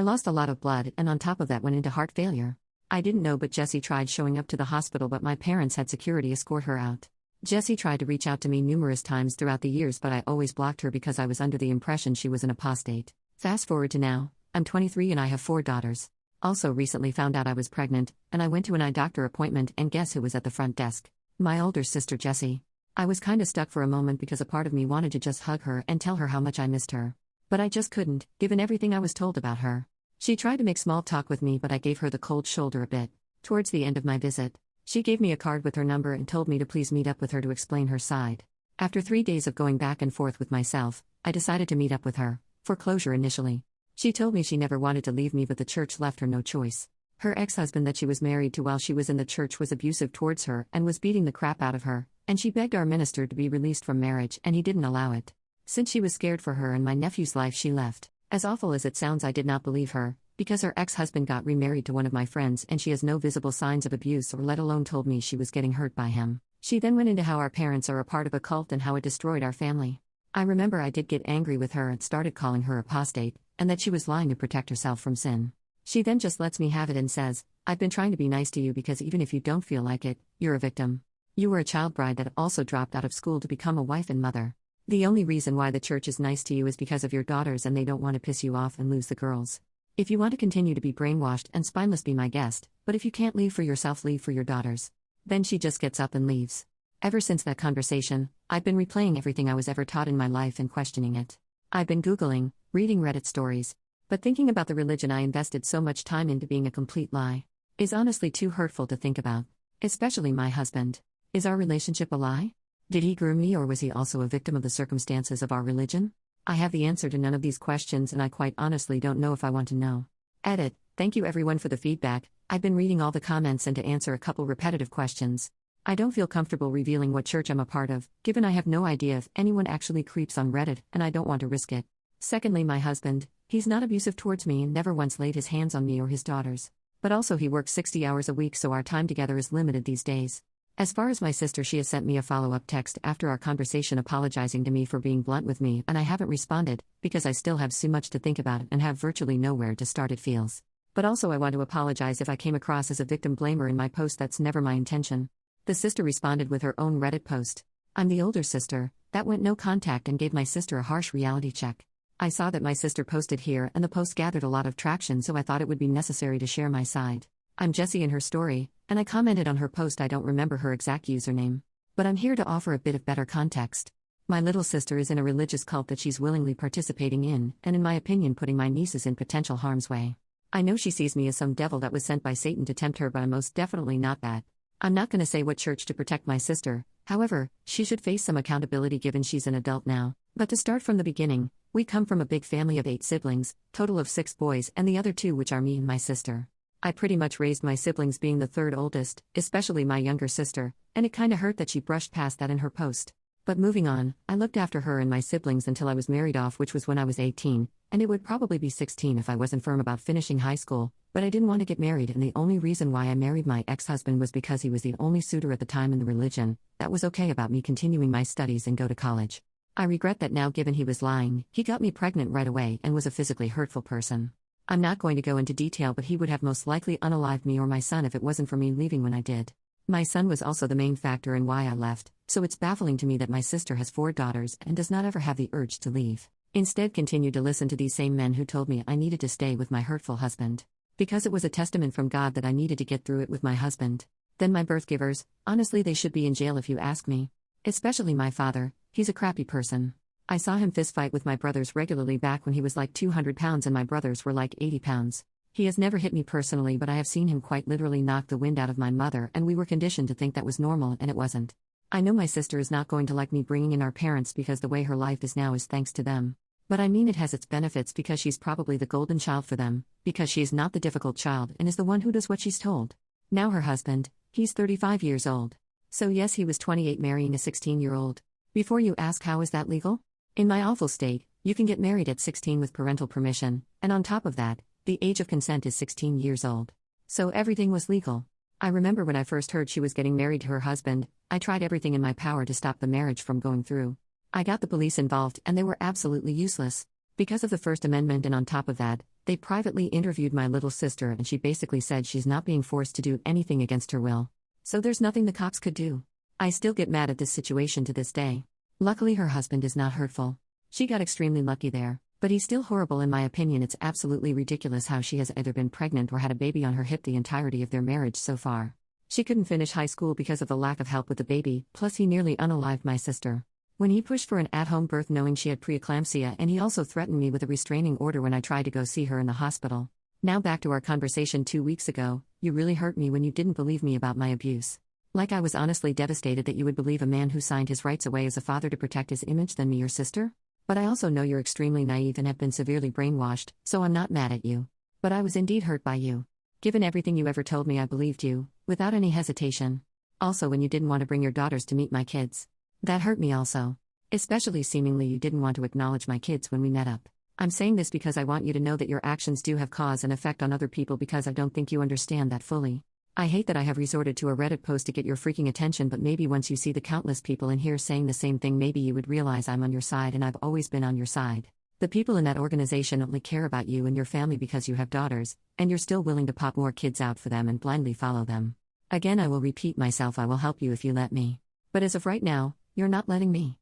I lost a lot of blood and on top of that went into heart failure. I didn't know, but Jessie tried showing up to the hospital, but my parents had security escort her out. Jessie tried to reach out to me numerous times throughout the years, but I always blocked her because I was under the impression she was an apostate. Fast forward to now, I'm 23 and I have 4 daughters. Also recently found out I was pregnant, and I went to an eye doctor appointment and guess who was at the front desk? My older sister Jessie. I was kinda stuck for a moment because a part of me wanted to just hug her and tell her how much I missed her. But I just couldn't, given everything I was told about her. She tried to make small talk with me, but I gave her the cold shoulder a bit. Towards the end of my visit, she gave me a card with her number and told me to please meet up with her to explain her side. After 3 days of going back and forth with myself, I decided to meet up with her, for closure initially. She told me she never wanted to leave me, but the church left her no choice. Her ex-husband that she was married to while she was in the church was abusive towards her and was beating the crap out of her, and she begged our minister to be released from marriage and he didn't allow it. Since she was scared for her and my nephew's life, she left. As awful as it sounds, I did not believe her, because her ex-husband got remarried to one of my friends and she has no visible signs of abuse or let alone told me she was getting hurt by him. She then went into how our parents are a part of a cult and how it destroyed our family. I remember I did get angry with her and started calling her apostate, and that she was lying to protect herself from sin. She then just lets me have it and says, I've been trying to be nice to you because even if you don't feel like it, you're a victim. You were a child bride that also dropped out of school to become a wife and mother. The only reason why the church is nice to you is because of your daughters and they don't want to piss you off and lose the girls. If you want to continue to be brainwashed and spineless, be my guest, but if you can't leave for yourself, leave for your daughters. Then she just gets up and leaves. Ever since that conversation, I've been replaying everything I was ever taught in my life and questioning it. I've been Googling, reading Reddit stories, but thinking about the religion I invested so much time into being a complete lie is honestly too hurtful to think about. Especially my husband. Is our relationship a lie? Did he groom me, or was he also a victim of the circumstances of our religion? I have the answer to none of these questions and I quite honestly don't know if I want to know. Edit. Thank you everyone for the feedback. I've been reading all the comments and to answer a couple repetitive questions. I don't feel comfortable revealing what church I'm a part of, given I have no idea if anyone actually creeps on Reddit and I don't want to risk it. Secondly, my husband, he's not abusive towards me and never once laid his hands on me or his daughters. But also he works 60 hours a week, so our time together is limited these days. As far as my sister, she has sent me a follow-up text after our conversation apologizing to me for being blunt with me, and I haven't responded, because I still have so much to think about and have virtually nowhere to start, it feels. But also I want to apologize if I came across as a victim blamer in my post. That's never my intention. The sister responded with her own Reddit post. I'm the older sister, that went no contact and gave my sister a harsh reality check. I saw that my sister posted here and the post gathered a lot of traction, so I thought it would be necessary to share my side. I'm Jessie in her story, and I commented on her post. I don't remember her exact username. But I'm here to offer a bit of better context. My little sister is in a religious cult that she's willingly participating in, and in my opinion putting my nieces in potential harm's way. I know she sees me as some devil that was sent by Satan to tempt her, but I'm most definitely not that. I'm not going to say what church to protect my sister, however, she should face some accountability given she's an adult now. But to start from the beginning, we come from a big family of 8 siblings, total of 6 boys and the other 2 which are me and my sister. I pretty much raised my siblings being the 3rd oldest, especially my younger sister, and it kinda hurt that she brushed past that in her post. But moving on, I looked after her and my siblings until I was married off, which was when I was 18, and it would probably be 16 if I wasn't firm about finishing high school, but I didn't want to get married, and the only reason why I married my ex-husband was because he was the only suitor at the time in the religion that was okay about me continuing my studies and go to college. I regret that now, given he was lying. He got me pregnant right away and was a physically hurtful person. I'm not going to go into detail, but he would have most likely unalived me or my son if it wasn't for me leaving when I did. My son was also the main factor in why I left, so it's baffling to me that my sister has 4 daughters and does not ever have the urge to leave. Instead continued to listen to these same men who told me I needed to stay with my hurtful husband. Because it was a testament from God that I needed to get through it with my husband. Then my birth givers, honestly they should be in jail if you ask me. Especially my father, he's a crappy person. I saw him fistfight with my brothers regularly back when he was like 200 pounds and my brothers were like 80 pounds. He has never hit me personally, but I have seen him quite literally knock the wind out of my mother, and we were conditioned to think that was normal, and it wasn't. I know my sister is not going to like me bringing in our parents because the way her life is now is thanks to them. But I mean, it has its benefits because she's probably the golden child for them, because she is not the difficult child and is the one who does what she's told. Now her husband, he's 35 years old. So yes, he was 28 marrying a 16-year-old. Before you ask, how is that legal? In my awful state, you can get married at 16 with parental permission, and on top of that, the age of consent is 16 years old. So everything was legal. I remember when I first heard she was getting married to her husband, I tried everything in my power to stop the marriage from going through. I got the police involved and they were absolutely useless. Because of the First Amendment, and on top of that, They privately interviewed my little sister and she basically said she's not being forced to do anything against her will. So there's nothing the cops could do. I still get mad at this situation to this day. Luckily her husband is not hurtful. She got extremely lucky there, but he's still horrible in my opinion. It's absolutely ridiculous how she has either been pregnant or had a baby on her hip the entirety of their marriage so far. She couldn't finish high school because of the lack of help with the baby, plus he nearly unalived my sister. When he pushed for an at-home birth knowing she had preeclampsia, and he also threatened me with a restraining order when I tried to go see her in the hospital. Now back to our conversation 2 weeks ago. You really hurt me when you didn't believe me about my abuse. Like I was honestly devastated that you would believe a man who signed his rights away as a father to protect his image than me, your sister. But I also know you're extremely naive and have been severely brainwashed, so I'm not mad at you. But I was indeed hurt by you. Given everything you ever told me, I believed you, without any hesitation. Also when you didn't want to bring your daughters to meet my kids. That hurt me also. Especially seemingly you didn't want to acknowledge my kids when we met up. I'm saying this because I want you to know that your actions do have cause and effect on other people, because I don't think you understand that fully. I hate that I have resorted to a Reddit post to get your freaking attention, but maybe once you see the countless people in here saying the same thing, maybe you would realize I'm on your side, and I've always been on your side. The people in that organization only care about you and your family because you have daughters, and you're still willing to pop more kids out for them and blindly follow them. Again, I will repeat myself, I will help you if you let me. But as of right now, you're not letting me.